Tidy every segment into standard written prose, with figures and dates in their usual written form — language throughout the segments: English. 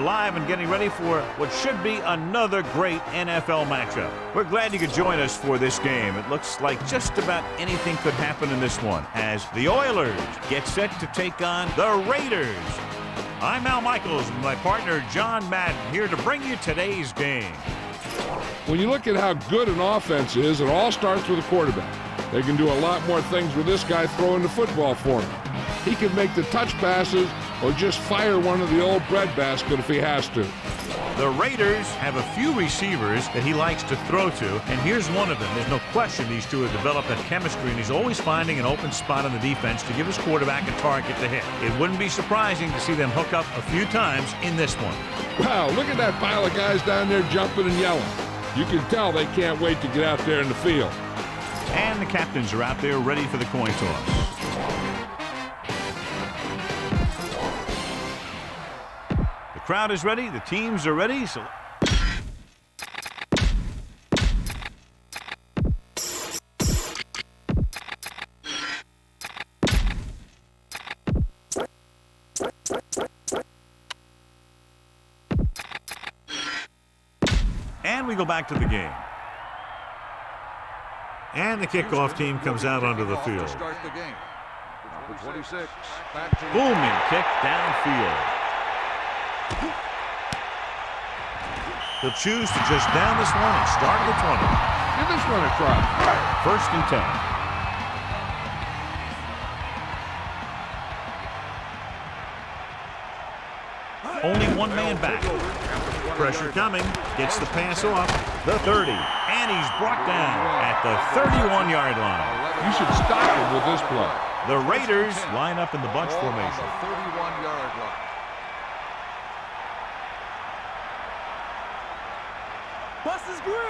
live and getting ready for what should be another great NFL matchup. We're glad you could join us for this game. It looks like just about anything could happen in this one as the Oilers get set to take on the Raiders. I'm Al Michaels with my partner John Madden here to bring you today's game. When you look at how good an offense is, it all starts with a quarterback. They can do a lot more things with this guy throwing the football for him. He can make the touch passes or just fire one of the old breadbasket if he has to. The Raiders have a few receivers that he likes to throw to, and here's one of them. There's no question these two have developed that chemistry, and he's always finding an open spot on the defense to give his quarterback a target to hit. It wouldn't be surprising to see them hook up a few times in this one. Wow, look at that pile of guys down there jumping and yelling. You can tell they can't wait to get out there in the field. And the captains are out there ready for the coin toss. The crowd is ready. The teams are ready. So and we go back to the game. And the kickoff team comes out onto the field. Booming kick downfield. He'll choose to just down this one and start at the 20. Give this one a try. 1st and 10. Only one man back. Pressure coming. Gets the pass off. The 30. And he's brought down at the 31-yard line. You should stop him with this play. The Raiders line up in the bunch formation. 31-yard line.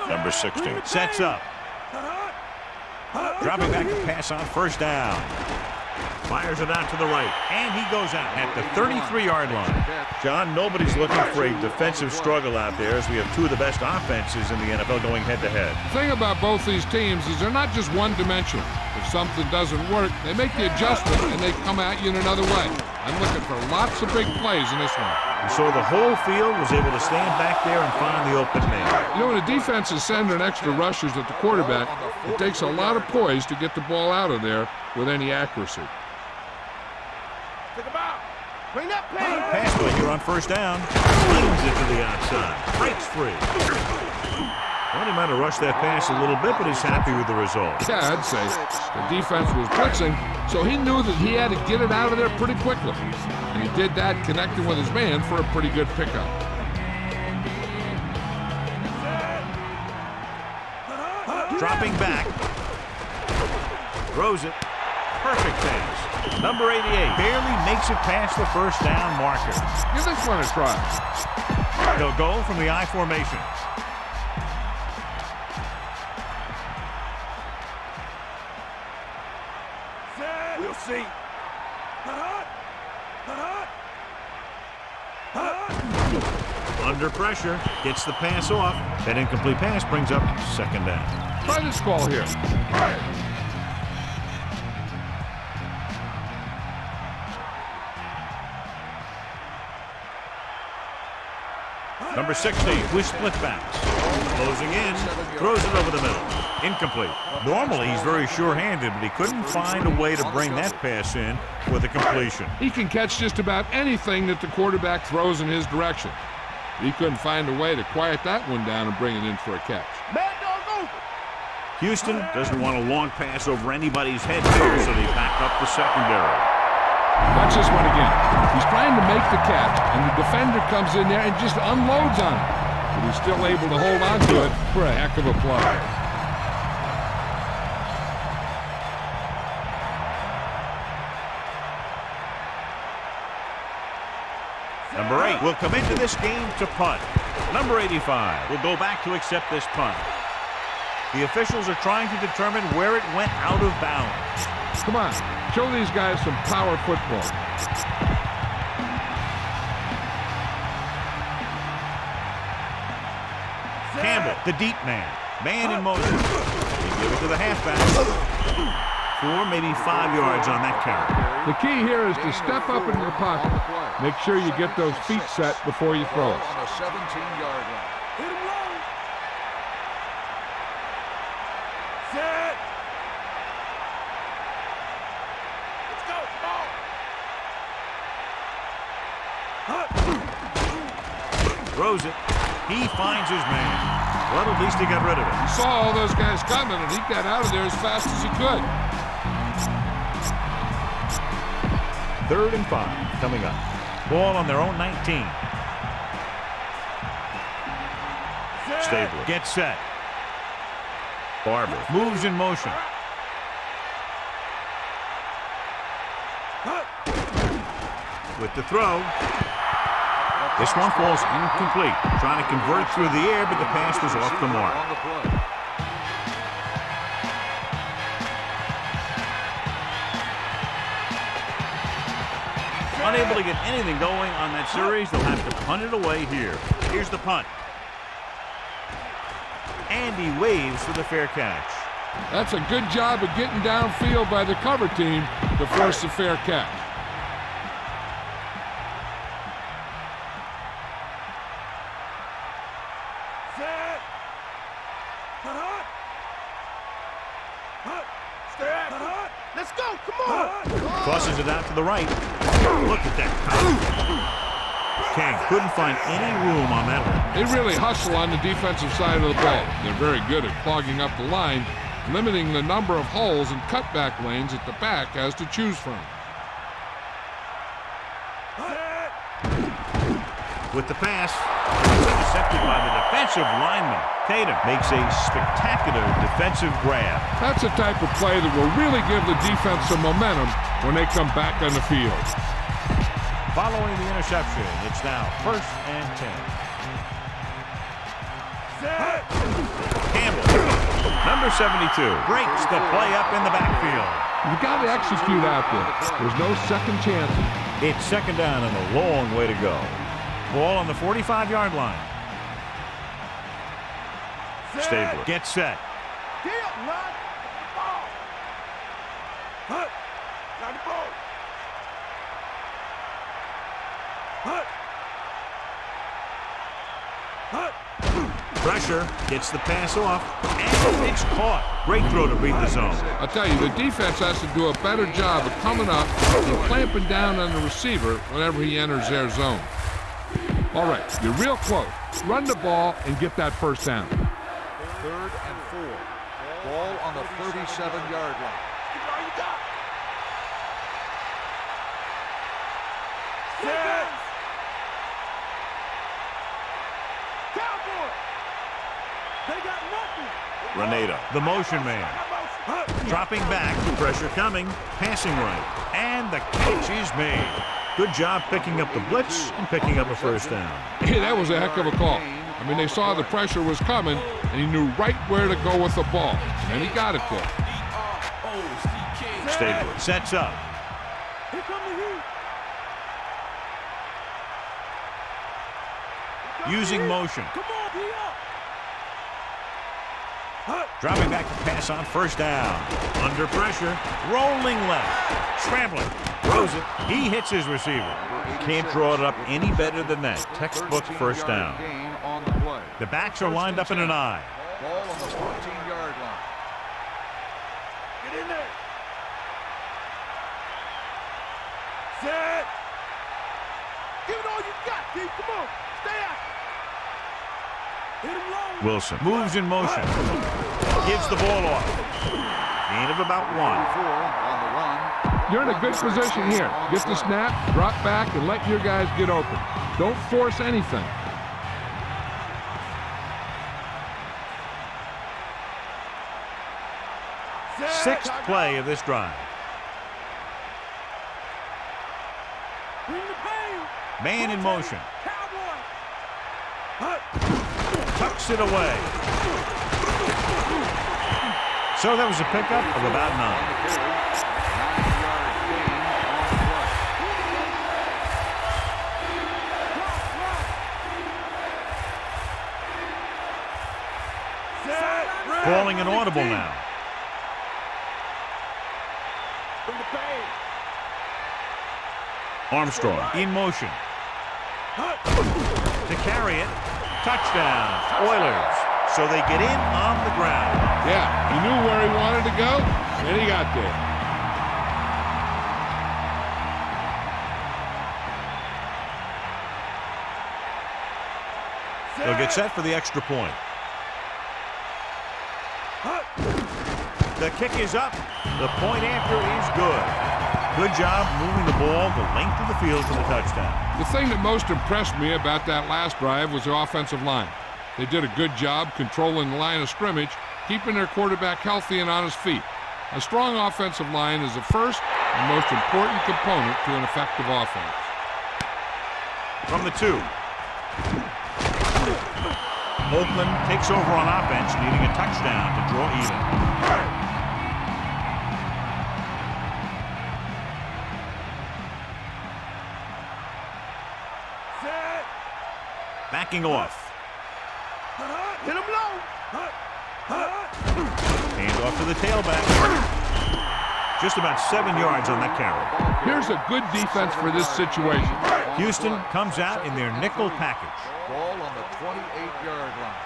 Number 16 sets up. Dropping back to pass on 1st down. Fires it out to the right, and he goes out at the 33-yard line. John, nobody's looking for a defensive struggle out there as we have two of the best offenses in the NFL going head-to-head. The thing about both these teams is they're not just one-dimensional. If something doesn't work, they make the adjustment, and they come at you in another way. I'm looking for lots of big plays in this one. And so the whole field was able to stand back there and find the open man. You know, when a defense is sending extra rushers at the quarterback, it takes a lot of poise to get the ball out of there with any accuracy. Bring that pass play here on 1st down. Leans it to the outside. Breaks free. Well, he might have rushed that pass a little bit, but he's happy with the result. Yeah, I'd say the defense was blitzing, so he knew that he had to get it out of there pretty quickly. And he did that connecting with his man for a pretty good pickup. Dropping back. Throws it. Perfect pass. Number 88 barely makes it past the 1st down marker. Give this one a try. He'll go from the I formation. We'll see. Under pressure, gets the pass off. That incomplete pass brings up 2nd down. Try this call here. Number 16 with split backs. Closing in, throws it over the middle. Incomplete. Normally he's very sure-handed, but he couldn't find a way to bring that pass in for the completion. He can catch just about anything that the quarterback throws in his direction. He couldn't find a way to quiet that one down and bring it in for a catch. Houston doesn't want a long pass over anybody's head there, so they back up the secondary. Watch this one again. He's trying to make the catch, and the defender comes in there and just unloads on him. But he's still able to hold on to it for a heck of a play. Number 8 will come into this game to punt. Number 85 will go back to accept this punt. The officials are trying to determine where it went out of bounds. Come on, show these guys some power football. Campbell, the deep man. Man in motion. They give it to the halfback. 4, maybe 5 yards on that carry. The key here is to step up in your pocket. Make sure you get those feet set before you throw it. On the 17-yard line. Hit him low. Set. Let's go. Ball. Throws it. He finds his man. Well, at least he got rid of it. He saw all those guys coming, and he got out of there as fast as he could. 3rd and 5 coming up. Ball on their own 19. Stabler gets set. Barber moves in motion. With the throw. This one falls incomplete. Trying to convert through the air, but the pass was off the mark. Unable to get anything going on that series, they'll have to punt it away here. Here's the punt. And he waves for the fair catch. That's a good job of getting downfield by the cover team to force the fair catch. Set. Hut. Hut. Stay active. Hut. Let's go. Come on. Tosses it out to the right. Look at that. King couldn't find any room on that one. They really hustle on the defensive side of the ball. They're very good at clogging up the line, limiting the number of holes and cutback lanes at the back has to choose from. With the pass, intercepted by the defensive lineman. Tatum makes a spectacular defensive grab. That's the type of play that will really give the defense some momentum when they come back on the field. Following the interception, it's now 1st and 10. Set. Campbell, number 72, breaks the play up in the backfield. You got to execute out there. There's no second chances. It's 2nd down and a long way to go. Ball on the 45-yard line. Stabler gets set. Deal, run. Ball. Hut. Got the ball. Hut. Hut. Pressure gets the pass off, and it's caught. Great throw to beat the zone. I'll tell you, the defense has to do a better job of coming up and clamping down on the receiver whenever he enters their zone. All right, you're real close. Run the ball and get that first down. 3rd and 4. Ball on the 37-yard line. Give it all you got. Set. Cowboy. They got nothing. Renata, the motion man. Dropping back, pressure coming, passing right, and the catch is made. Good job picking up the blitz and picking up a first down. Hey, that was a heck of a call. I mean, they saw the pressure was coming, and he knew right where to go with the ball, and he got it there. Stabler sets up. Here come the heat. Using motion. Come on, be up. Dropping back to pass on 1st down. Under pressure, rolling left, scrambling, throws it. He hits his receiver. Can't draw it up any better than that. Textbook 1st down. The backs are lined up in an I. Ball on the 14-yard line. Get in there. Set. Give it all you got, D. Come on. Stay out. Hit him low. Wilson moves in motion. Gives the ball off. Gain of about 1. On the run. You're in a good position here. Get the snap, drop back, and let your guys get open. Don't force anything. Sixth play of this drive. Bring the pain. Man in motion. Cowboy. Tucks it away. So that was a pickup of about 9. Calling an audible now. Bring the pain. Armstrong in motion. To carry it. Touchdown, Oilers. So they get in on the ground. Yeah, he knew where he wanted to go, and he got there. They'll get set for the extra point. The kick is up. The point after is good. Good job moving the ball the length of the field for the touchdown. The thing that most impressed me about that last drive was the offensive line. They did a good job controlling the line of scrimmage, keeping their quarterback healthy and on his feet. A strong offensive line is the first and most important component to an effective offense. From the 2. Oakland takes over on offense, needing a touchdown to draw even. Set. Backing off. Hit him low. Hand off to the tailback. Just about 7 yards on that carry. Here's a good defense for this situation. Houston comes out in their nickel package. Ball on the 28-yard line.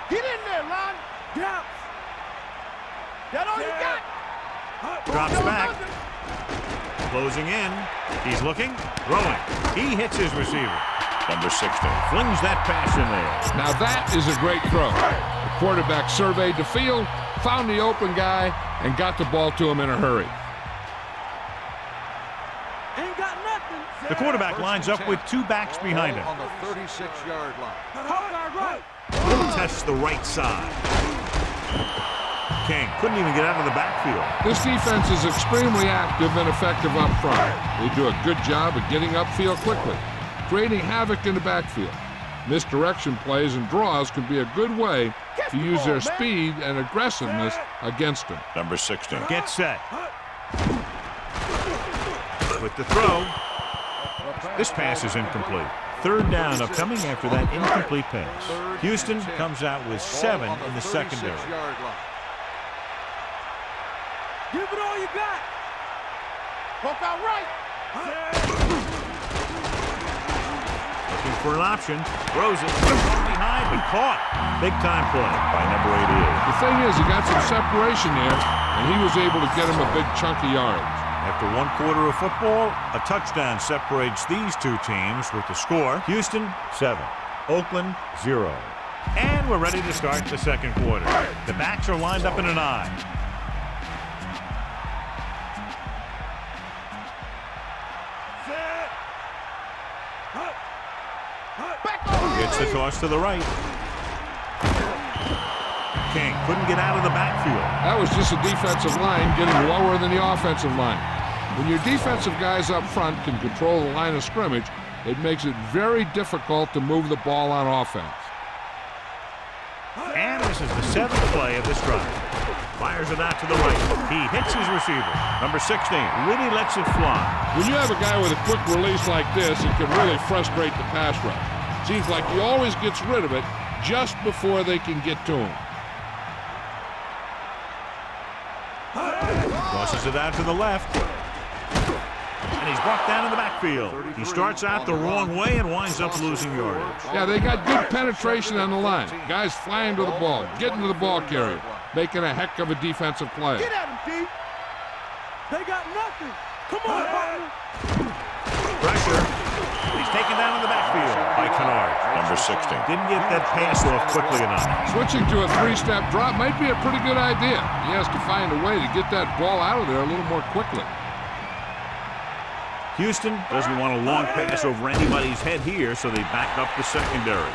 Get in there, Lon. Down. That all you got? Drops back. Closing in. He's looking. Throwing. He hits his receiver. Number 16 flings that pass in there. Now that is a great throw. The quarterback surveyed the field, found the open guy, and got the ball to him in a hurry. Ain't got nothing. The quarterback lines up with 2 backs behind him. On the 36-yard line. Hawkeye right. Tests the right side. King couldn't even get out of the backfield. This defense is extremely active and effective up front. They do a good job of getting upfield quickly, creating havoc in the backfield. Misdirection plays and draws can be a good way to use their speed and aggressiveness against them. Number 16 gets set. With the throw. This pass is incomplete. 3rd down upcoming after that incomplete pass. Houston comes out with 7 in the secondary. Give it all you got. Walk out right. Looking for an option. Throws it. From behind, but caught. Big time play by number 88. The thing is, he got some separation there, and he was able to get him a big chunk of yards. After 1 quarter of football, a touchdown separates these 2 teams with the score: Houston 7, Oakland 0. And we're ready to start the second quarter. The backs are lined up in an I. Gets the toss to the right. King couldn't get out of the backfield. That was just a defensive line getting lower than the offensive line. When your defensive guys up front can control the line of scrimmage, it makes it very difficult to move the ball on offense. And this is the 7th play of this drive. Fires it out to the right. He hits his receiver. Number 16 really lets it fly. When you have a guy with a quick release like this, it can really frustrate the pass rush. Seems like he always gets rid of it just before they can get to him. Tosses it out to the left. And he's brought down in the backfield. He starts out the wrong way and winds up losing yardage. Yeah, they got good penetration on the line. Guys flying to the ball, getting to the ball carrier, making a heck of a defensive play. Get at him, D. They got nothing. Come on, partner. Pressure. He's taken down in the backfield by Kennard. Number 16. Didn't get that pass off quickly enough. Switching to a 3-step drop might be a pretty good idea. He has to find a way to get that ball out of there a little more quickly. Houston doesn't want a long pass over anybody's head here, so they back up the secondary.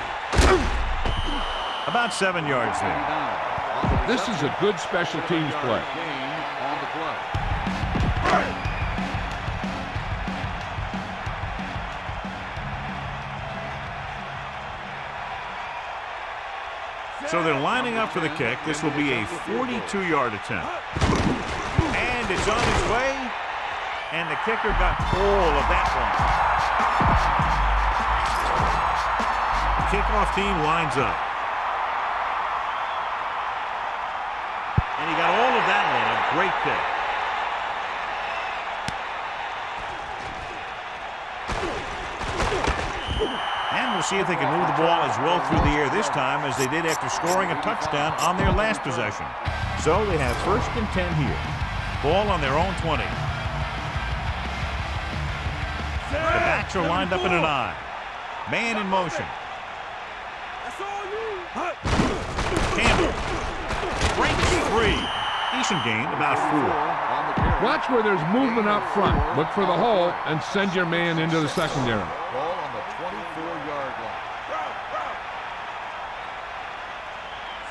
About 7 yards there. This is a good special teams play. So they're lining up for the kick. This will be a 42-yard attempt. And it's on its way. And the kicker got all of that one. Kickoff team lines up. And he got all of that one. A great kick. see if they can move the ball as well through the air this time as they did after scoring a touchdown on their last possession. So they have 1st and 10 here. Ball on their own 20. The backs are lined up in an I. Man in motion. Campbell breaks free. Decent gain, about 4. Watch where there's movement up front. Look for the hole and send your man into the secondary. Ball on the 24-yard line.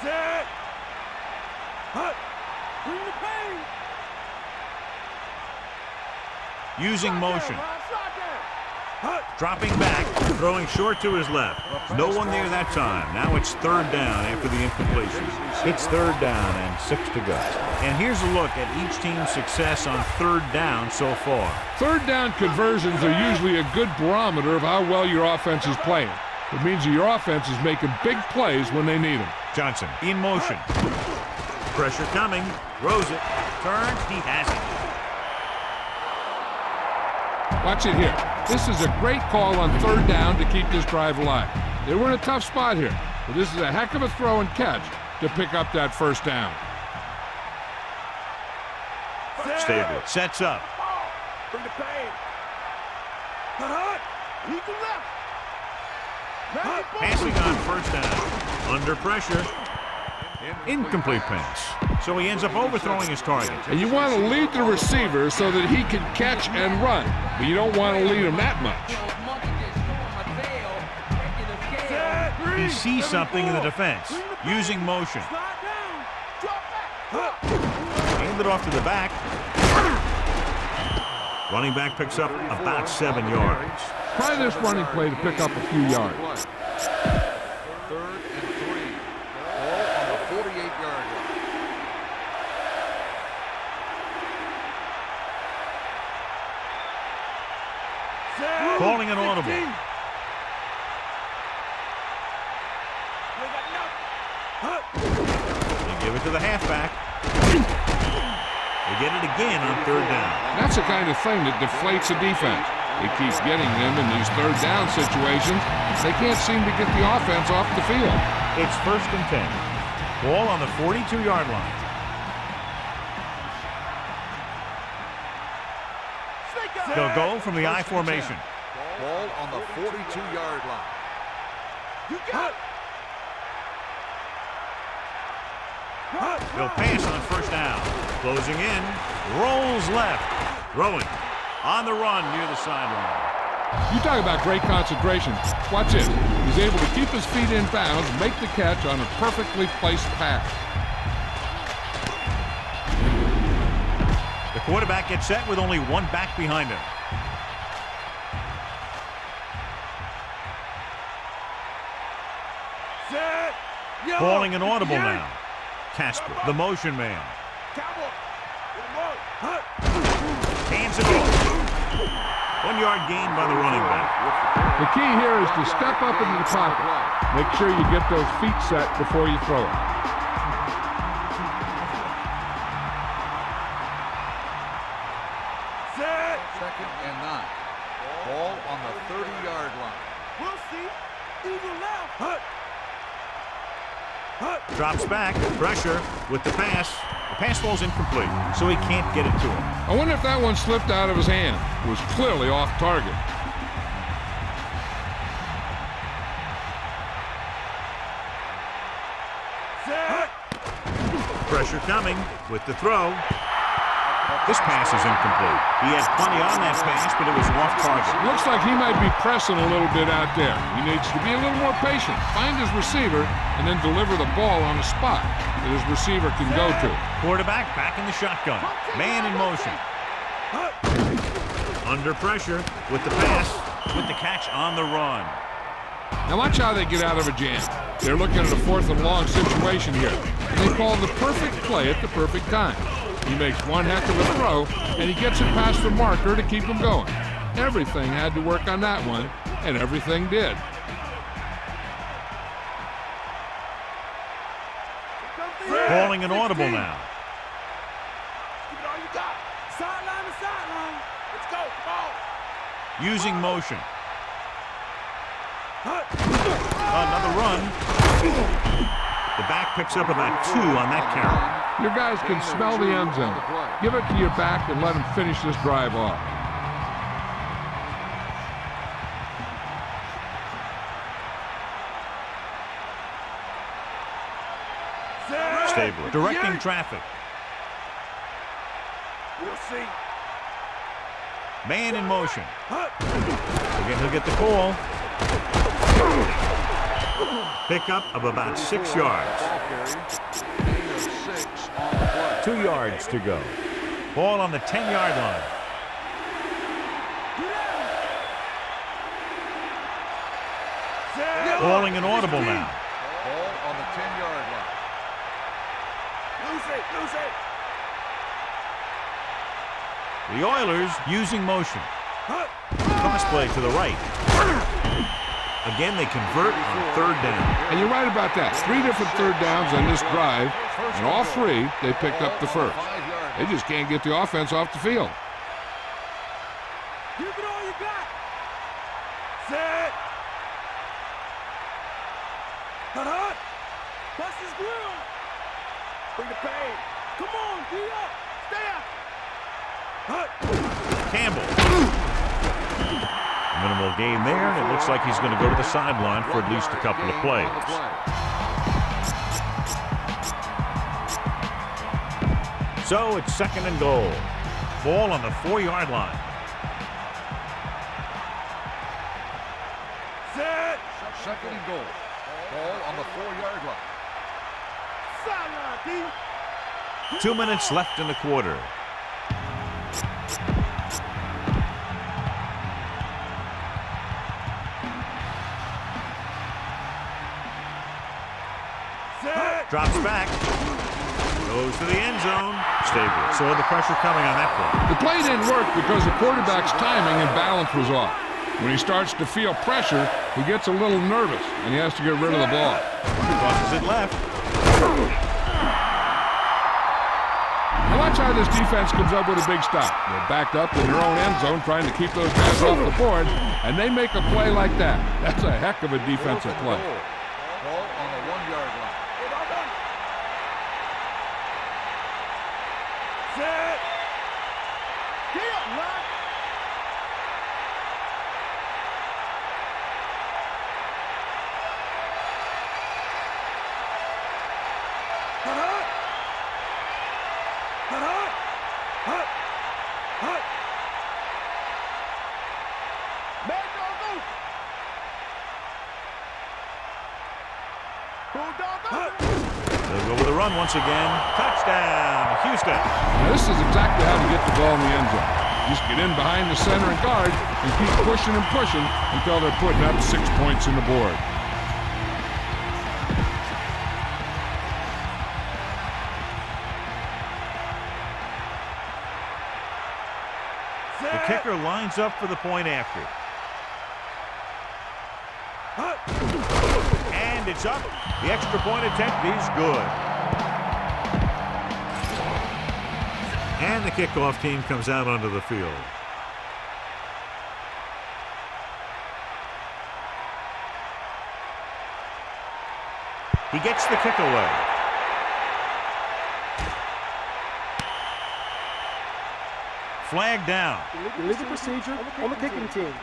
Set. Hut. Bring the pain. Using motion. Hut. Dropping back, throwing short to his left. No one there that time. Now it's 3rd down after the incompletion. It's 3rd down and 6 to go. And here's a look at each team's success on 3rd down so far. 3rd down conversions are usually a good barometer of how well your offense is playing. It means that your offense is making big plays when they need them. Johnson in motion. Pressure coming. Throws it. Turns. He has it. Watch it here. This is a great call on 3rd down to keep this drive alive. They were in a tough spot here, but this is a heck of a throw and catch to pick up that 1st down. Stabler sets up. Bring the pain. Hut. He can left. Passing on 1st down. Under pressure. Incomplete pass. So he ends up overthrowing his target. And you want to lead the receiver so that he can catch and run, but you don't want to lead him that much. He sees something in the defense. Using motion. Hand it off to the back. Running back picks up about 7 yards. Try this running play to pick up a few yards. 3rd and 3. Ball on the 48-yard line. Calling an audible. They give it to the halfback. They get it again on 3rd down. That's the kind of thing that deflates a defense. It keeps getting them in these 3rd down situations. They can't seem to get the offense off the field. It's 1st and 10. Ball on the 42-yard line. They'll go from the I formation. Ball on the 42-yard line. You got it. They'll pass on 1st down. Closing in. Rolls left. Throwing. On the run near the sideline. You talk about great concentration. Watch it. He's able to keep his feet in bounds, make the catch on a perfectly placed pass. The quarterback gets set with only one back behind him. Set. Calling an audible now. Casper, the motion man. Hands it off. 1 yard gain by the running back. The key here is to step up into the pocket. Make sure you get those feet set before you throw it. Set. 2nd and 9. Ball on the 30-yard line. We'll see. Eagle left. Hut. Drops back. Pressure with the pass. The pass falls incomplete, so he can't get it to him. I wonder if that one slipped out of his hand. It was clearly off target. Set. Pressure coming with the throw. This pass is incomplete. He had plenty on that pass, but it was off target. Looks like he might be pressing a little bit out there. He needs to be a little more patient, find his receiver, and then deliver the ball on a spot that his receiver can go to. Quarterback back in the shotgun. Man in motion. Under pressure with the pass, with the catch on the run. Now watch how they get out of a jam. They're looking at a 4th and long situation here. And they call the perfect play at the perfect time. He makes one heck of a throw, and he gets it past the marker to keep him going. Everything had to work on that one, and everything did. Calling an audible now. Give it all you got. Sideline to sideline. Let's go. Come on. Using motion. Another run. The back picks up about 2 on that carry. Your guys can smell the end zone. Give it to your back and let him finish this drive off. Stabler directing traffic. We'll see. Man in motion. Again, he'll get the call. Pickup of about 6 yards. 2 yards to go. Ball on the 10-yard line. Calling an audible now. Ball on the 10-yard line. Lose it. The Oilers using motion. Cross play to the right. Again, they convert on 3rd down. And you're right about that. 3 different 3rd downs on this drive, and all 3, they picked up the first. They just can't get the offense off the field. Give it all you got. Set. Hut. Bust his grill. Bring the pain. Come on, D up. Stay up. Hut. Campbell. Minimal gain there, and it looks like he's going to go to the sideline for at least a couple of plays. So it's 2nd and goal. Ball on the 4-yard line. Set. 2nd and goal. Ball on the 4-yard line. Sideline, D. 2 minutes left in the quarter. Drops back. Goes to the end zone. Stabler saw the pressure coming on that play. The play didn't work because the quarterback's timing and balance was off. When he starts to feel pressure, he gets a little nervous, and he has to get rid of the ball. Crosses it left. Now watch how this defense comes up with a big stop. They're backed up in their own end zone trying to keep those guys off the board, and they make a play like that. That's a heck of a defensive play. Ball on the 1-yard line. Set. Get up, Rock. They'll go with a run once again. Touchdown, Houston. Now this is exactly how to get the ball in the end zone. Just get in behind the center and guard and keep pushing and pushing until they're putting up 6 points in the board. The kicker lines up for the point after. And it's up. The extra point attempt is good. And the kickoff team comes out onto the field. He gets the kick away. Flag down. Illegal procedure on the kicking team.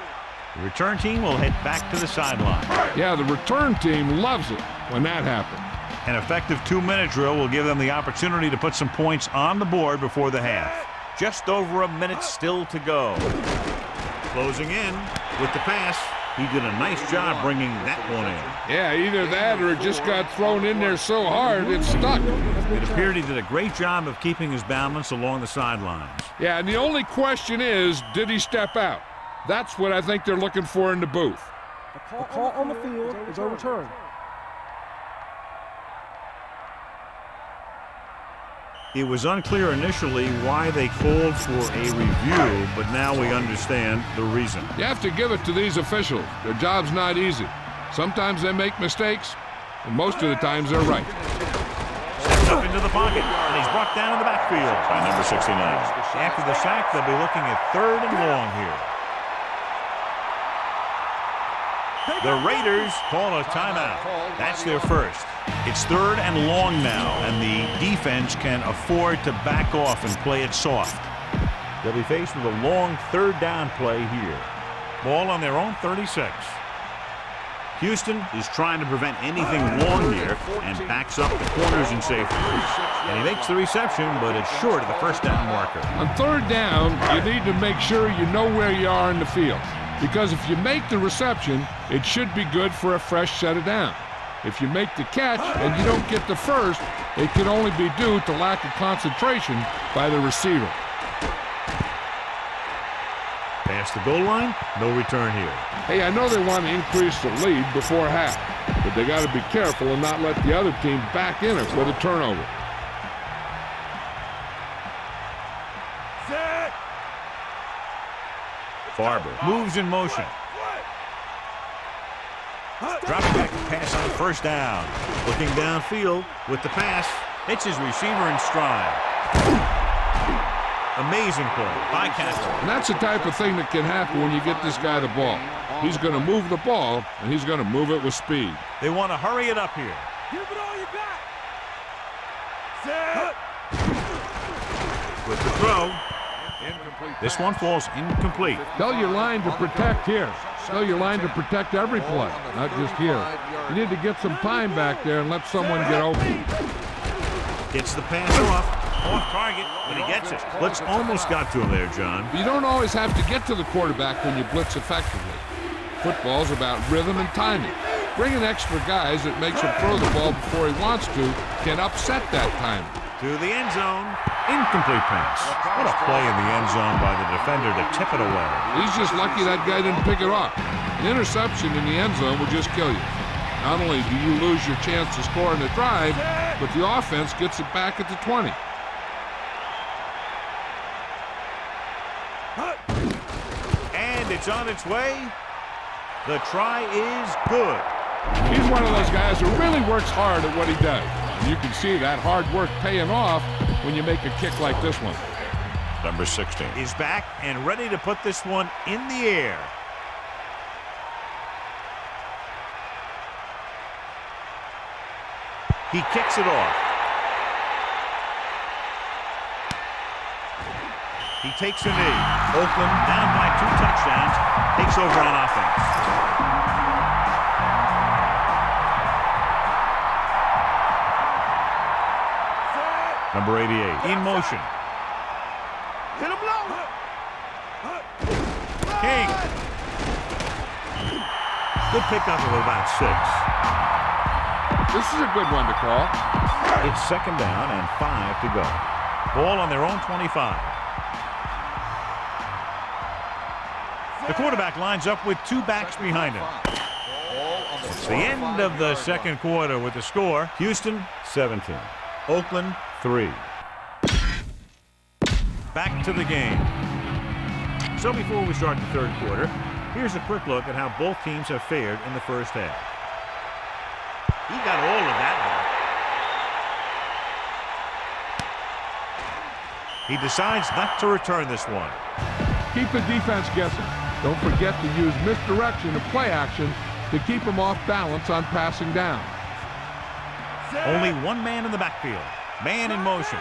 The return team will head back to the sideline. Yeah, the return team loves it when that happens. An effective 2-minute drill will give them the opportunity to put some points on the board before the half. Just over a minute still to go. Closing in with the pass. He did a nice job bringing that one in. Yeah, either that or it just got thrown in there so hard it stuck. It appeared he did a great job of keeping his balance along the sidelines. Yeah, and the only question is, did he step out? That's what I think they're looking for in the booth. The call on the field is overturned. It was unclear initially why they called for a review, but now we understand the reason. You have to give it to these officials. Their job's not easy. Sometimes they make mistakes, and most of the times they're right. Steps up into the pocket, and he's brought down in the backfield by number 69. After the sack, they'll be looking at 3rd and long here. The Raiders call a timeout. That's their first. It's 3rd and long now, and the defense can afford to back off and play it soft. They'll be faced with a long 3rd down play here. Ball on their own 36. Houston is trying to prevent anything long here and backs up the corners in safety. And he makes the reception, but it's short of the first down marker. On 3rd down, you need to make sure you know where you are in the field. Because if you make the reception, it should be good for a fresh set of down. If you make the catch and you don't get the first, it can only be due to lack of concentration by the receiver. Past the goal line, no return here. Hey, I know they want to increase the lead before half, but they got to be careful and not let the other team back in it with a turnover. Barber moves in motion. Dropping back to pass on 1st down. Looking downfield with the pass. Hits his receiver in stride. Amazing play by Castle. And that's the type of thing that can happen when you get this guy the ball. He's going to move the ball, and he's going to move it with speed. They want to hurry it up here. Give it all you got. Set. With the throw. This one falls incomplete. Tell your line to protect here. Tell your line to protect every play, not just here. You need to get some time back there and let someone get open. Gets the pass off target, but he gets it. Blitz almost got to him there, John. You don't always have to get to the quarterback when you blitz effectively. Football's about rhythm and timing. Bringing extra guys that makes him throw the ball before he wants to can upset that timing. To the end zone. Incomplete pass. What a play in the end zone by the defender to tip it away. He's just lucky that guy didn't pick it off. An interception in the end zone will just kill you. Not only do you lose your chance to score in the drive, but the offense gets it back at the 20. And it's on its way. The try is good. He's one of those guys who really works hard at what he does. And you can see that hard work paying off when you make a kick like this one. Number 16 is back and ready to put this one in the air. He kicks it off. He takes a knee. Oakland down by 2 touchdowns. Takes over on offense. Number 88 in motion. Hit him low. King. Good pickup of about 6. This is a good one to call. It's 2nd down and 5 to go. Ball on their own 25. The quarterback lines up with 2 backs behind him. It's the end of the 2nd quarter with the score. Houston 17. Oakland 3. Back to the game. So before we start the 3rd quarter, here's a quick look at how both teams have fared in the first half. He got all of that one. He decides not to return this one. Keep the defense guessing. Don't forget to use misdirection and play action to keep them off balance on passing down. Only one man in the backfield. Man in motion.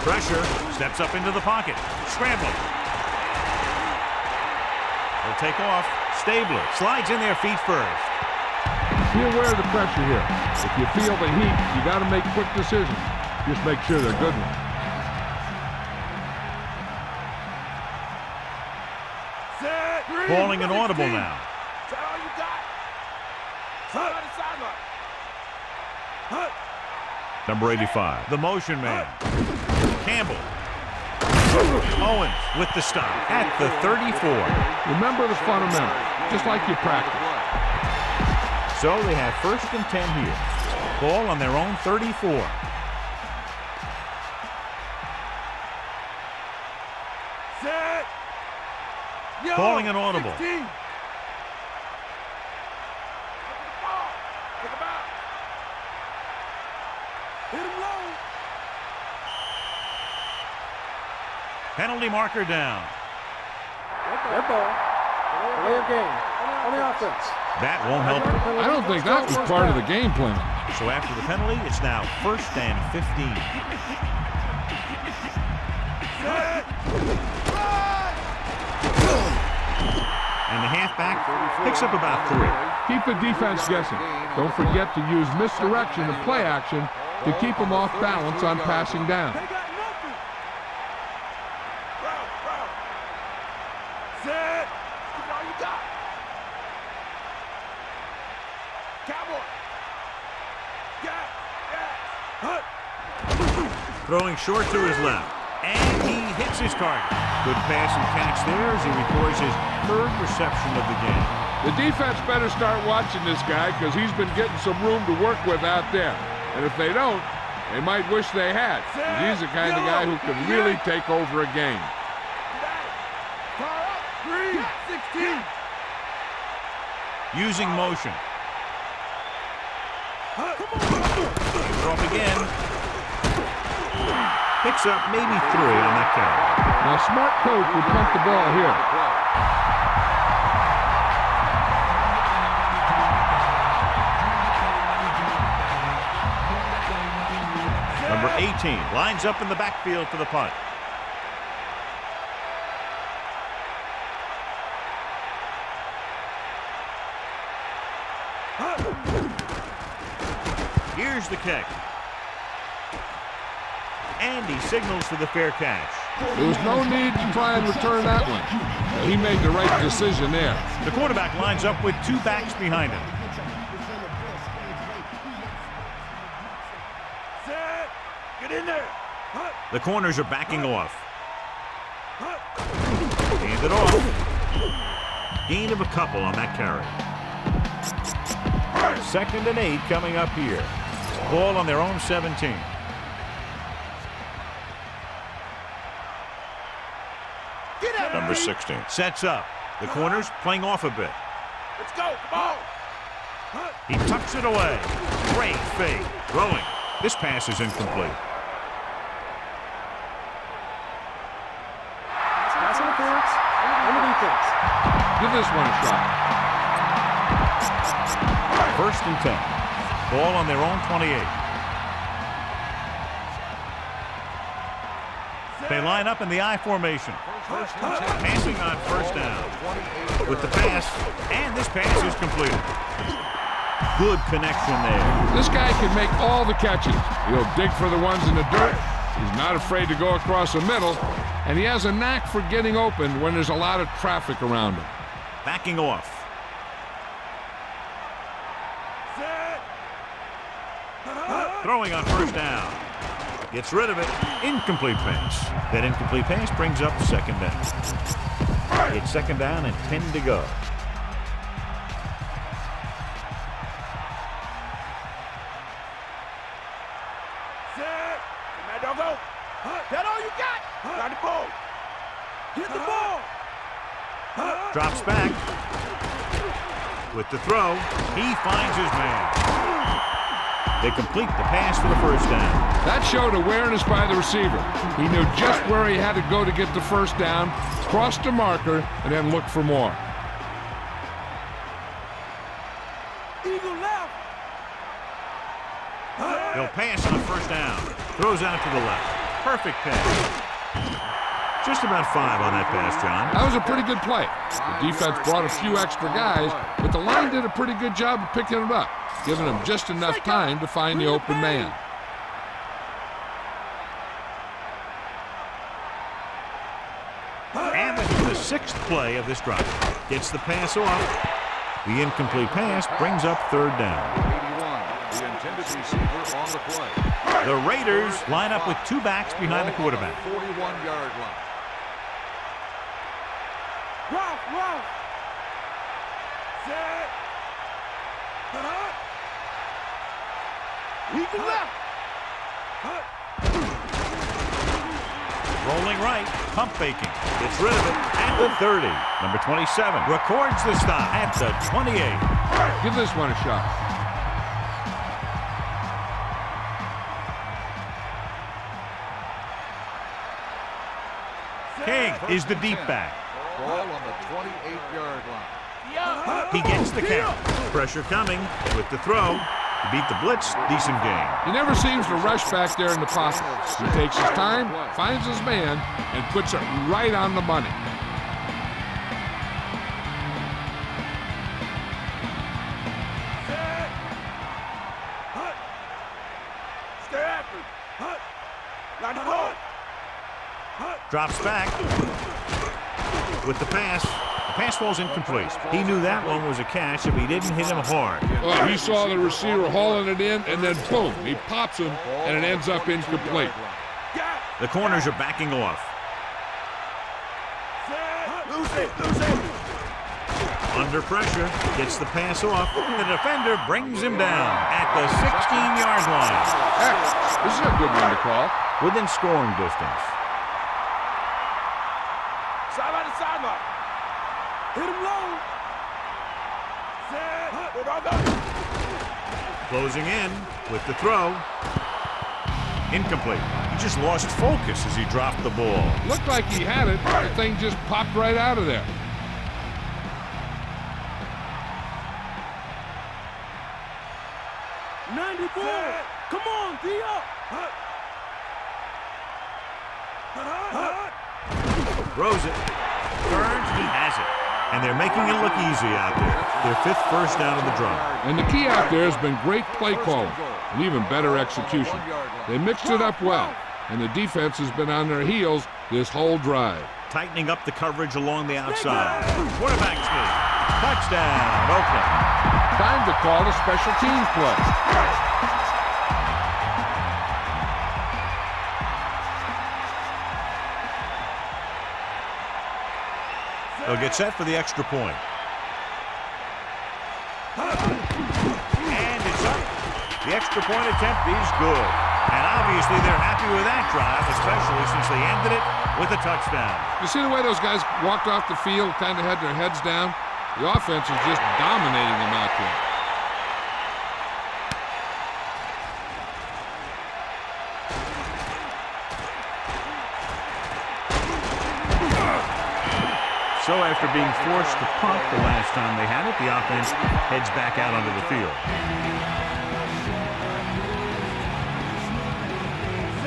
Pressure. Steps up into the pocket. Scrambling. He'll take off. Stabler slides in their feet first. Be aware of the pressure here. If you feel the heat, you got to make quick decisions. Just make sure they're good ones. Calling an audible now. Number 85, the motion man. Campbell. Owens with the stop at the 34. Remember the fundamentals, just like you practice. So they have 1st and 10 here. Ball on their own 34. Set. Yo, Calling an audible. 16. Take him out. Hit him low. Penalty marker down. Red ball. Delay of game. On the offense. That won't help. I don't think that was part of the game plan. So after the penalty, it's now 1st and 15. And the halfback picks up about 3. Keep the defense guessing. Don't forget to use misdirection and play action to keep them off balance on passing down. They got nothing. Route. Set. Give it all you got. Cowboy. Hut. Throwing short to his left. And he hits his target. Good pass and catch there as he records his 3rd reception of the game. The defense better start watching this guy because he's been getting some room to work with out there. And if they don't, they might wish they had. He's the kind of guy who can really take over a game. 3-16. Using motion. Throw up again. Picks up maybe 3 on that carry. Now, smart coach would pump the ball here. Number 18 lines up in the backfield for the punt. Here's the kick. And he signals for the fair catch. There was no need to try and return that one. He made the right decision there. The quarterback lines up with 2 backs behind him. Set. Get in there. The corners are backing off. Hand it off. Gain of a couple on that carry. 2nd and 8 coming up here. Ball on their own 17. Number 16 sets up. The corners playing off a bit. Let's go. Come on. He tucks it away. Great fake. Throwing. This pass is incomplete. Pass interference on the defense. Give this one a shot. 1st and 10. Ball on their own 28. They line up in the I formation. Passing on 1st down. With the pass, and this pass is completed. Good connection there. This guy can make all the catches. He'll dig for the ones in the dirt. He's not afraid to go across the middle, and he has a knack for getting open when there's a lot of traffic around him. Backing off. Throwing on 1st down. Gets rid of it. Incomplete pass. That incomplete pass brings up 2nd down. It's 2nd down and 10 to go. Set. Mad doggo. That all you got. Got the ball. Get the ball. Drops back. With the throw, he finds his man. They complete the pass for the 1st down. That showed awareness by the receiver. He knew just where he had to go to get the 1st down, crossed the marker, and then looked for more. Eagle left. They'll pass on 1st down. Throws out to the left. Perfect pass. Just about 5 on that pass, John. That was a pretty good play. The defense brought a few extra guys, but the line did a pretty good job of picking it up, giving them just enough time to find the open man. And this is the 6th play of this drive. Gets the pass off. The incomplete pass brings up 3rd down. 81, the intended receiver on the play. The Raiders line up with 2 backs behind the quarterback. 41-yard line. Ralph. Set. Eagle left. Rolling right, pump faking. Gets rid of it at the 30. Number 27 records the stop at the 28. Give this one a shot. King is the deep back. Ball on the 28-yard line. He gets the count. Pressure coming with the throw. He beat the blitz. Decent game. He never seems to rush back there in the pocket. He takes his time, finds his man, and puts it right on the money. Stay after him. Not hard. Drops back with the pass. The pass falls incomplete. He knew that one was a catch if he didn't hit him hard. Well, he saw the receiver hauling it in, and then boom, he pops him, and it ends up incomplete. The corners are backing off. Lose it. Under pressure, gets the pass off. The defender brings him down at the 16-yard line. Heck, this is a good one to call. Within scoring distance. Sideline to sideline. Hit him low. Closing in with the throw. Incomplete. He just lost focus as he dropped the ball. Looked like he had it, but the thing just popped right out of there. Come on, D-up. Throws it. Turns. He has it. And they're making it look easy out there. Their 5th first down of the drive. And the key out there has been great play calling and even better execution. They mixed it up well, and the defense has been on their heels this whole drive. Tightening up the coverage along the outside. Quarterback sneak. Touchdown, Oakland. Time to call a special teams play. They'll get set for the extra point. And it's up. The extra point attempt is good. And obviously they're happy with that drive, especially since they ended it with a touchdown. You see the way those guys walked off the field, kind of had their heads down? The offense is just dominating them out there. So after being forced to punt the last time they had it, the offense heads back out onto the field.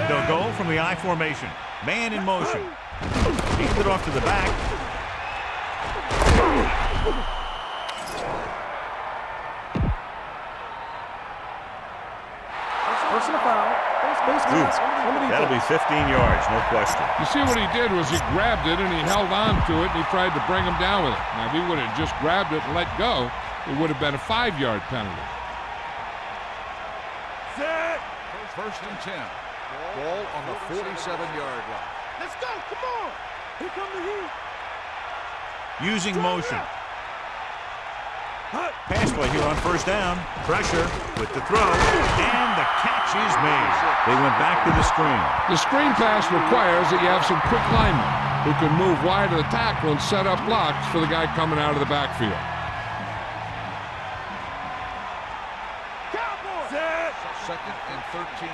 They'll go from the I formation. Man in motion. He's it off to the back. Personal foul. That'll be 15 yards, no question. You see what he did was he grabbed it and he held on to it and he tried to bring him down with it. Now, if he would have just grabbed it and let go, it would have been a 5-yard penalty. First and 10. Ball on the 47-yard line. Let's go. Come on. Here come the heat. Using motion. Pass play here on first down. Pressure with the throw. And the catch is made. They went back to the screen. The screen pass requires that you have some quick linemen who can move wide of the tackle and set up blocks for the guy coming out of the backfield. Second and 13.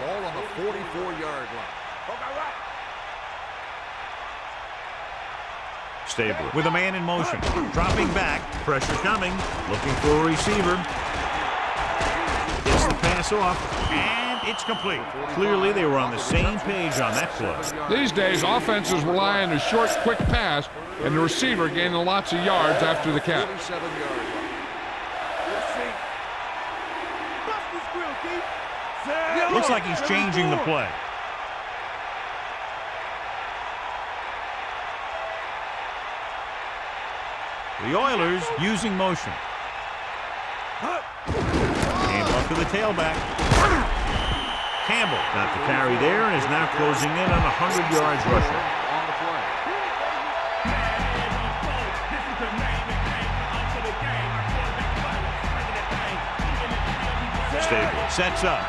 Ball on the 44-yard line. Stabler with a man in motion. Dropping back. Pressure coming. Looking for a receiver. Gets the pass off. And it's complete. Clearly they were on the same page on that play. These days, offenses rely on a short, quick pass and the receiver gaining lots of yards after the catch. 47-yard line. Looks like he's changing the play. The Oilers using motion. Came up to the tailback. Campbell got the carry there and is now closing in on 100 yards rushing. On the play. Stabler sets up.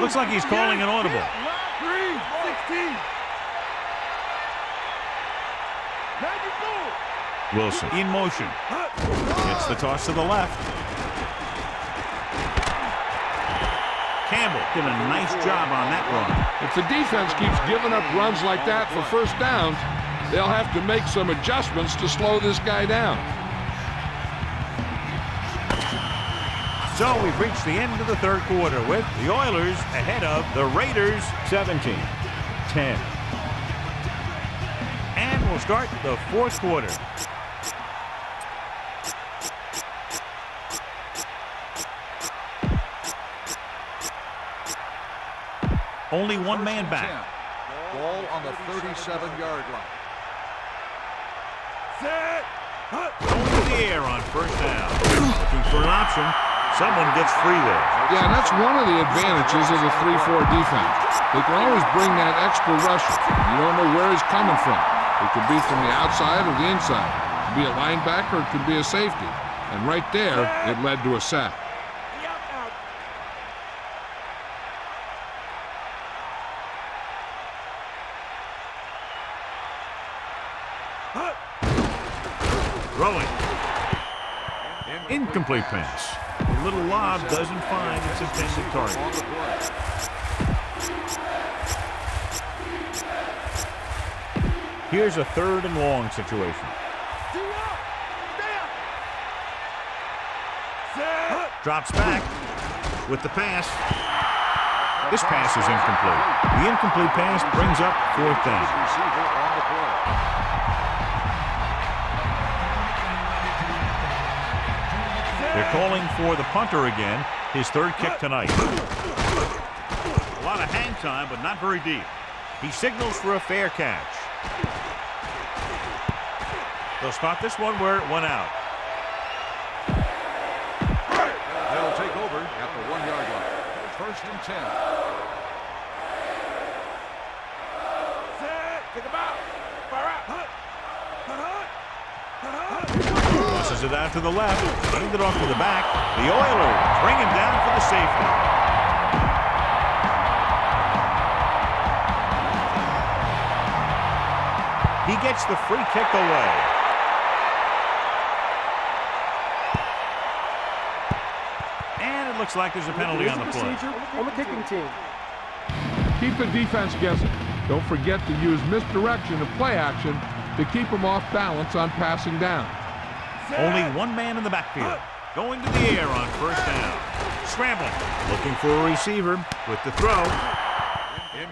Looks like he's calling an audible. 3-16. Wilson in motion. Gets the toss to the left. Campbell did a nice job on that run. If the defense keeps giving up runs like that for first downs, they'll have to make some adjustments to slow this guy down. So we've reached the end of the third quarter with the Oilers ahead of the Raiders 17-10. And we'll start the fourth quarter. Only one man back. Ball on the 37-yard line. Set. Going to the air on first down. Looking for an option. Someone gets free there. Yeah, and that's one of the advantages of the 3-4 defense. They can always bring that extra rusher. You don't know where he's coming from. It could be from the outside or the inside. It could be a linebacker, it could be a safety. And right there, it led to a sack. Throwing. Incomplete pass. A little lob doesn't find its intended target. Here's a 3rd and long situation. Drops back with the pass. This pass is incomplete. The incomplete pass brings up 4th down. They're calling for the punter again, his 3rd kick tonight. A lot of hang time, but not very deep. He signals for a fair catch. They'll spot this one where it went out. They'll take over at the 1-yard line. 1st and 10. Take him out. Fire out. Tosses it out to the left. Hand it off to the back. The Oilers bring him down for the safety. He gets the free kick away. And it looks like there's a penalty on the play. Procedure on the kicking team. Keep the defense guessing. Don't forget to use misdirection of play action to keep them off balance on passing down. Only one man in the backfield. Going to the air on first down. Scrambling. Looking for a receiver with the throw.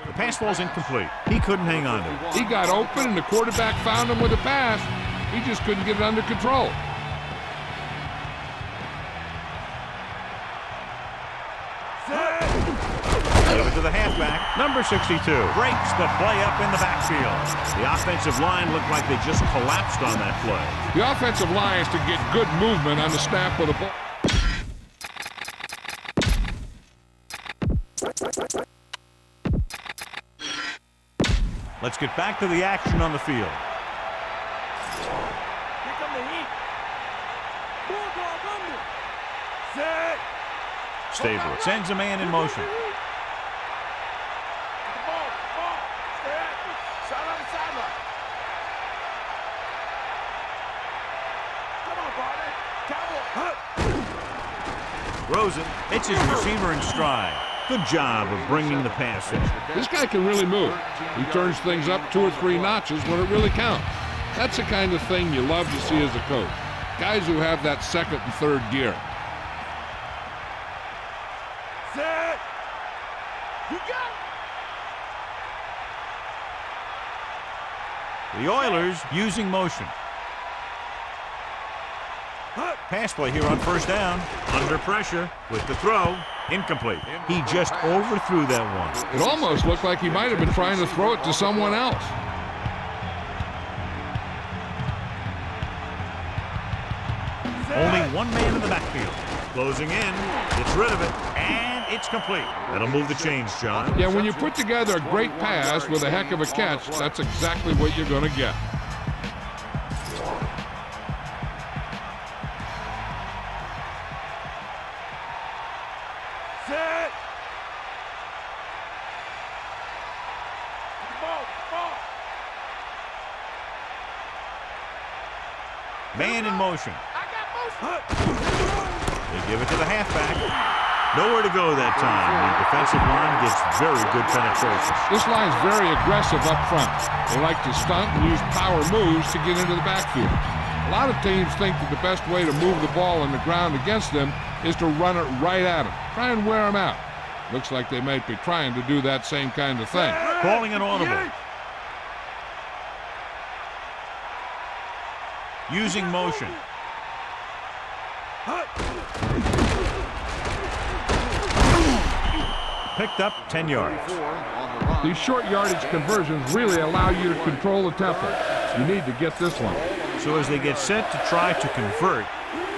The pass falls incomplete. He couldn't hang on to it. He got open and the quarterback found him with a pass. He just couldn't get it under control. Give it to the halfback. Number 62 breaks the play up in the backfield. The offensive line looked like they just collapsed on that play. The offensive line has to get good movement on the snap of the ball. Let's get back to the action on the field. Here come the heat. Bulldog under. Set. Stabler sends a man in motion. Ball. Stay active. Sideline to sideline. Come on, partner. Cowboy. Throws it. Hits his receiver in stride. Good job of bringing the pass in. This guy can really move. He turns things up 2 or 3 notches when it really counts. That's the kind of thing you love to see as a coach. Guys who have that 2nd and 3rd gear. Set. You got it. The Oilers using motion. Pass play here on first down. Under pressure with the throw. Incomplete. He just overthrew that one. It almost looked like he might have been trying to throw it to someone else. Only one man in the backfield. Closing in. Gets rid of it. And it's complete. That'll move the chains, John. Yeah, when you put together a great pass with a heck of a catch, that's exactly what you're going to get. Set. Ball. Man in motion. I got motion. They give it to the halfback. Nowhere to go that time. The defensive line gets very good penetration. This line's very aggressive up front. They like to stunt and use power moves to get into the backfield. A lot of teams think that the best way to move the ball on the ground against them is to run it right at them. Try and wear them out. Looks like they might be trying to do that same kind of thing. Calling an audible. Using motion. Picked up 10 yards. These short yardage conversions really allow you to control the tempo. You need to get this one. So as they get set to try to convert,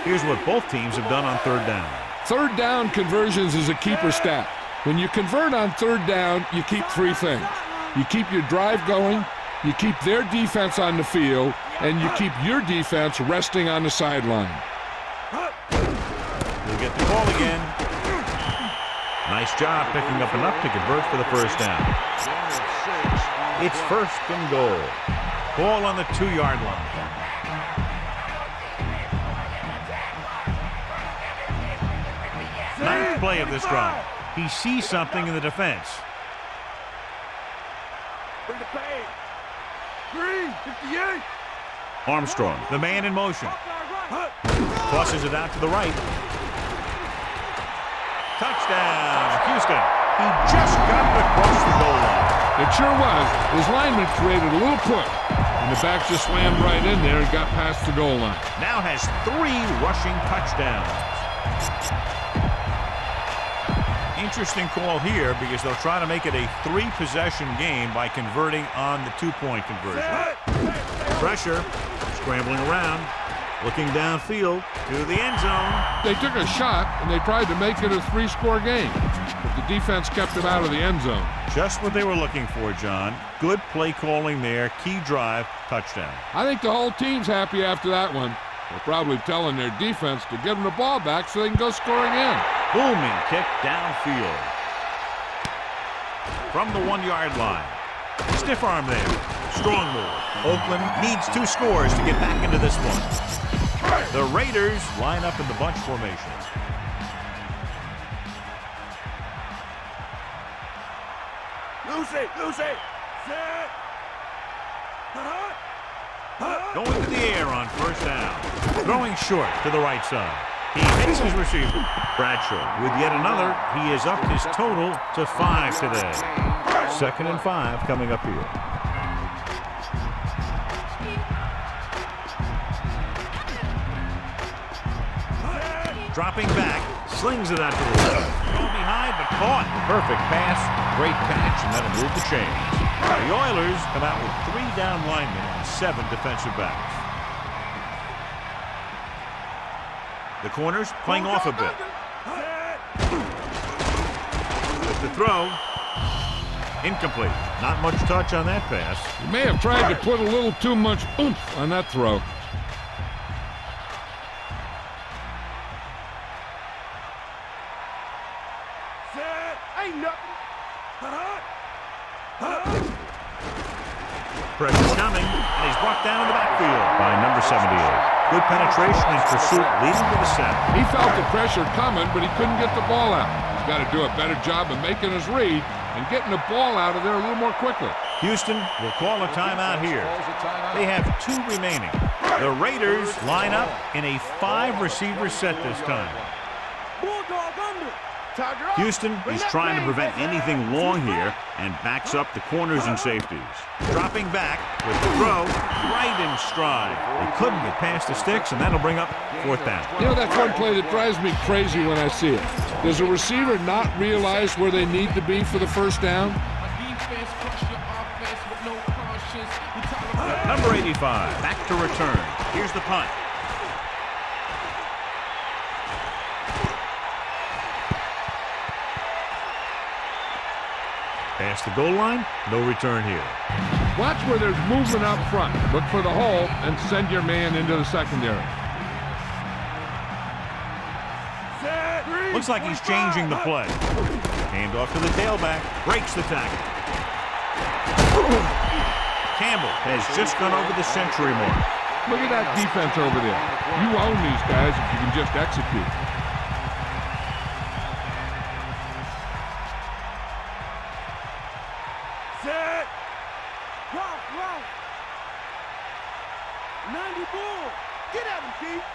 here's what both teams have done on third down. Third down conversions is a keeper stat. When you convert on third down, you keep three things. You keep your drive going, you keep their defense on the field, and you keep your defense resting on the sideline. We'll get the call again. Nice job picking up enough to convert for the first down. It's first and goal. Ball on the 2-yard line. Ninth play of this drive. He sees something in the defense. Bring the pain. 358. Armstrong, the man in motion. Tosses it out to the right. Touchdown, Houston. He just got it across the goal line. It sure was. His lineman created a little push, and the back just slammed right in there and got past the goal line. Now has 3 rushing touchdowns. Interesting call here because they'll try to make it a 3-possession game by converting on the 2-point conversion. Pressure, scrambling around, looking downfield to the end zone. They took a shot, and they tried to make it a 3-score game, but the defense kept them out of the end zone. Just what they were looking for, John. Good play calling there, key drive, touchdown. I think the whole team's happy after that one. They're probably telling their defense to give them the ball back so they can go score again. Booming kick downfield. From the 1-yard line. Stiff arm there. Strong move. Oakland needs 2 scores to get back into this one. The Raiders line up in the bunch formation. Lucy. Set. Going to the air on first down. Throwing short to the right side. He hits his receiver. Bradshaw with yet another. He has upped his total to 5 today. 2nd and 5 coming up here. Dropping back, slings it out to the left. Thrown behind, but caught. Perfect pass, great catch, and that'll move the chains. The Oilers come out with 3 down linemen and 7 defensive backs. The corners playing off a bit. With the throw, incomplete. Not much touch on that pass. You may have tried to put a little too much oomph on that throw. Ain't nothing. Pressure's coming, and he's brought down in the backfield by number 78. Good penetration and pursuit leading to the sack. He felt the pressure coming, but he couldn't get the ball out. He's got to do a better job of making his read and getting the ball out of there a little more quickly. Houston will call a timeout here. They have 2 remaining. The Raiders line up in a 5-receiver set this time. Bulldog under. Houston is trying to prevent anything long here and backs up the corners and safeties. Dropping back with the throw right in stride. They couldn't get past the sticks, and that'll bring up 4th down. You know, that's one play that drives me crazy when I see it. Does a receiver not realize where they need to be for the first down? Number 85, back to return. Here's the punt. Past the goal line, no return here. Watch where there's movement up front. Look for the hole and send your man into the secondary. Looks like he's changing the play. Hand off to the tailback. Breaks the tackle. Campbell has just gone over the century mark. Look at that defense over there. You own these guys if you can just execute. Set. Ralph. 90 bull. Get at him, Keith.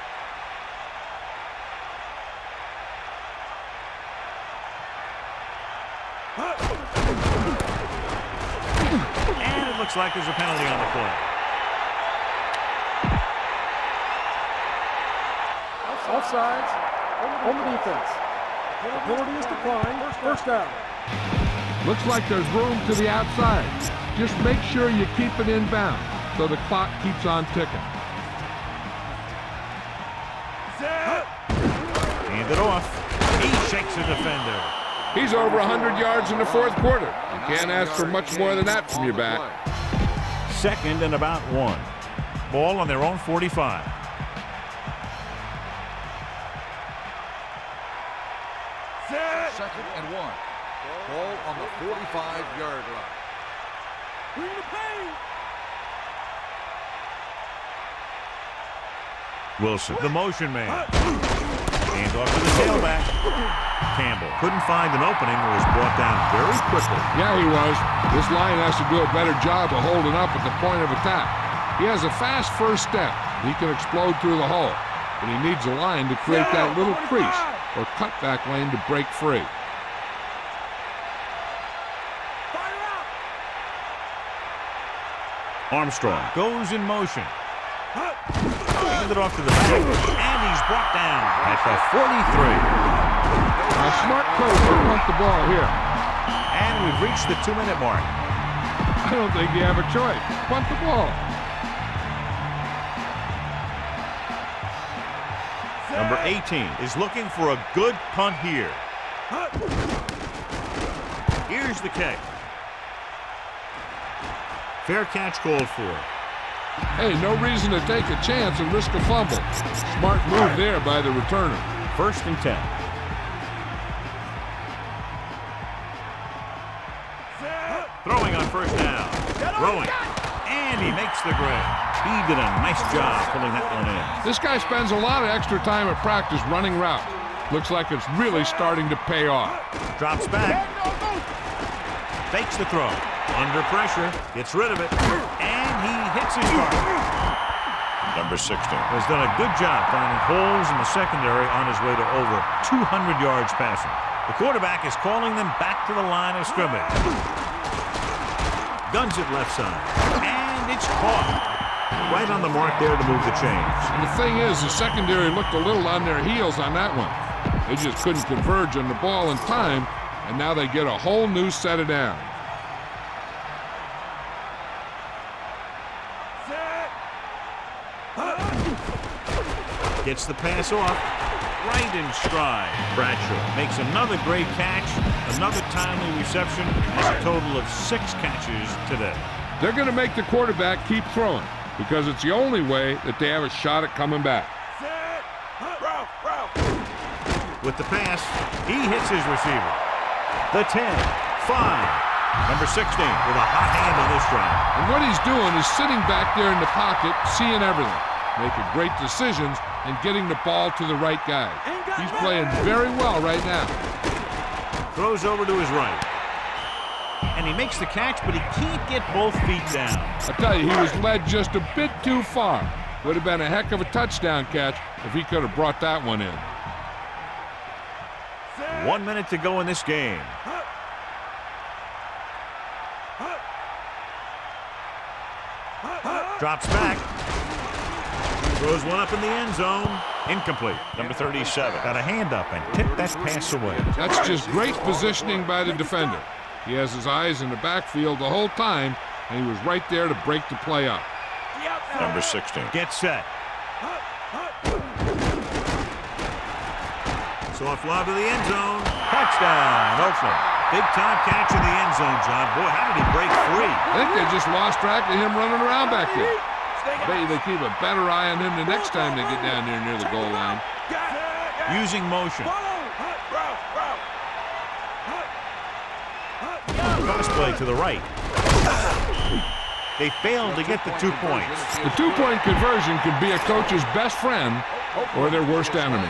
And it looks like there's a penalty on the play. Offsides. On the defense. The penalty is declined. First down. Looks like there's room to the outside. Just make sure you keep it inbound so the clock keeps on ticking. Hand it off. He shakes the defender. He's over 100 yards in the fourth quarter. You can't ask for much more than that from your back. Second and about 1. Ball on their own 45. Second and 1. Ball on the 45-yard line. Bring the pain. Wilson, the motion man. Hands off to the tailback. Campbell couldn't find an opening and was brought down very quickly. Yeah, he was. This line has to do a better job of holding up at the point of attack. He has a fast first step. He can explode through the hole. But he needs a line to create that little crease or cutback lane to break free. Armstrong goes in motion. Handed off to the back, and he's brought down at the 43. A smart coach will punt the ball here. And we've reached the 2-minute mark. I don't think you have a choice. Punt the ball. Number 18 is looking for a good punt here. Here's the kick. Fair catch called for. Hey, no reason to take a chance and risk a fumble. Smart move there by the returner. First and 10. Throwing on first down. Throwing. And he makes the grab. He did a nice job pulling that one in. This guy spends a lot of extra time at practice running routes. Looks like it's really starting to pay off. Drops back. Fakes the throw. Under pressure. Gets rid of it. And he hits his target. Number 16 has done a good job finding holes in the secondary on his way to over 200 yards passing. The quarterback is calling them back to the line of scrimmage. Guns it left side. And it's caught. Right on the mark there to move the chains. And the thing is, the secondary looked a little on their heels on that one. They just couldn't converge on the ball in time, and now they get a whole new set of downs. Gets the pass off. Right in stride. Bradshaw makes another great catch, another timely reception, has a total of 6 catches today. They're going to make the quarterback keep throwing because it's the only way that they have a shot at coming back. With the pass, he hits his receiver. The 10, 5. Number 16 with a hot hand on this drive. And what he's doing is sitting back there in the pocket, seeing everything, making great decisions, and getting the ball to the right guy. He's playing very well right now. Throws over to his right. And he makes the catch, but he can't get both feet down. I tell you, he was led just a bit too far. Would have been a heck of a touchdown catch if he could have brought that one in. 1 minute to go in this game. Drops back. Throws one up in the end zone. Incomplete. Number 37 got a hand up and tipped that pass away. That's just great positioning by the defender. He has his eyes in the backfield the whole time, and he was right there to break the play up. Number 16 gets set. Soft lob to the end zone. Touchdown, Oakland. Big time catch in the end zone, John. Boy, how did he break free? I think they just lost track of him running around back there. I bet you they keep a better eye on him the next time they get down there near the goal line. Using motion. Cross play to the right. They failed to get the 2 points. The 2-point conversion could be a coach's best friend or their worst enemy.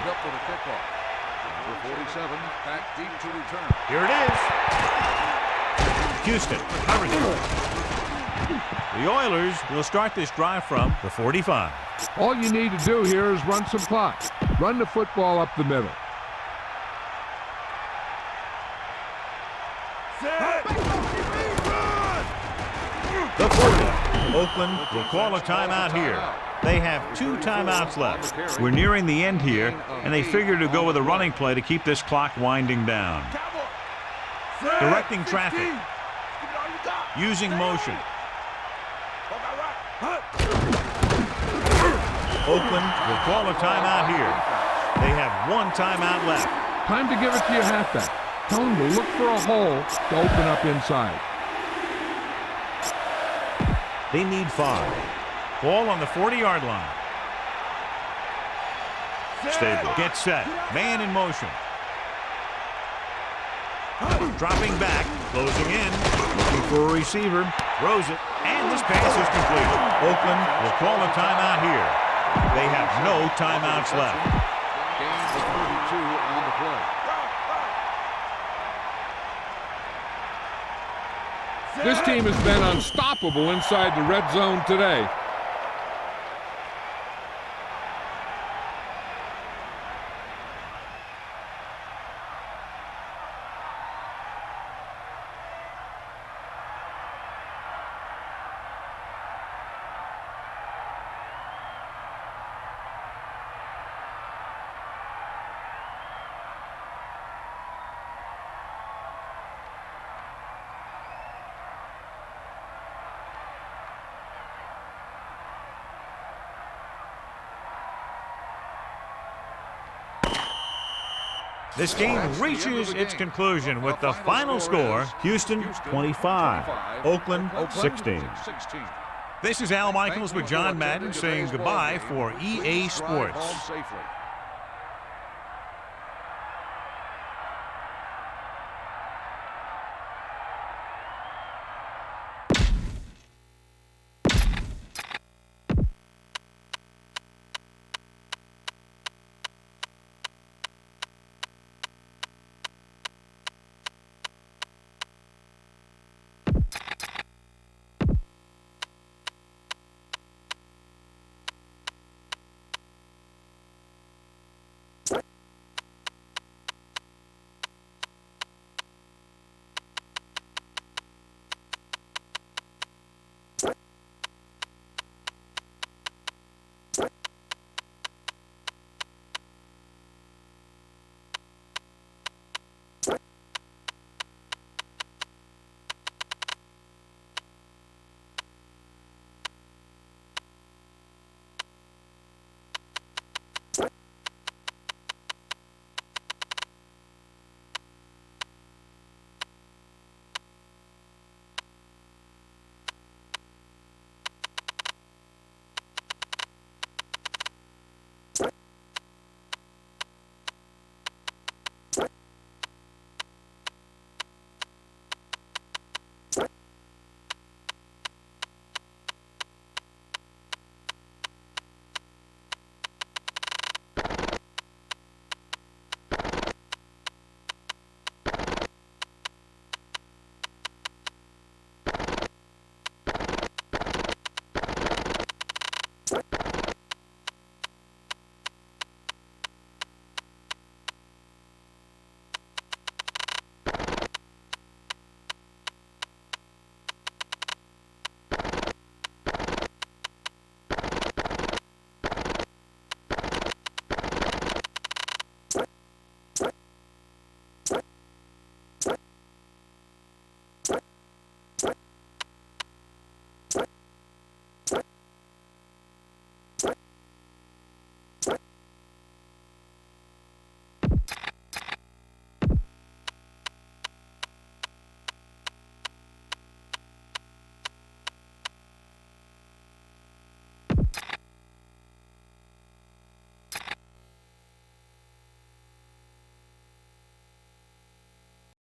47 back deep to return. Here it is. Houston covers it. The Oilers will start this drive from the 45. All you need to do here is run some clock. Run the football up the middle. The 40. Oakland will call a timeout here. They have 2 timeouts left. We're nearing the end here, and they figure to go with a running play to keep this clock winding down. Directing traffic. Using motion. Oakland will call a timeout here. They have 1 timeout left. Time to give it to your halfback. Tell him to look for a hole to open up inside. They need 5. Ball on the 40-yard line. Stable gets set. Man in motion. Dropping back. Closing in. Looking for a receiver. Throws it. And this pass is complete. Oakland will call a timeout here. They have no timeouts left. Gain of 32 on the play. This team has been unstoppable inside the red zone today. This game reaches its conclusion with the final score, Houston 25, Oakland 16. This is Al Michaels with John Madden saying goodbye for EA Sports.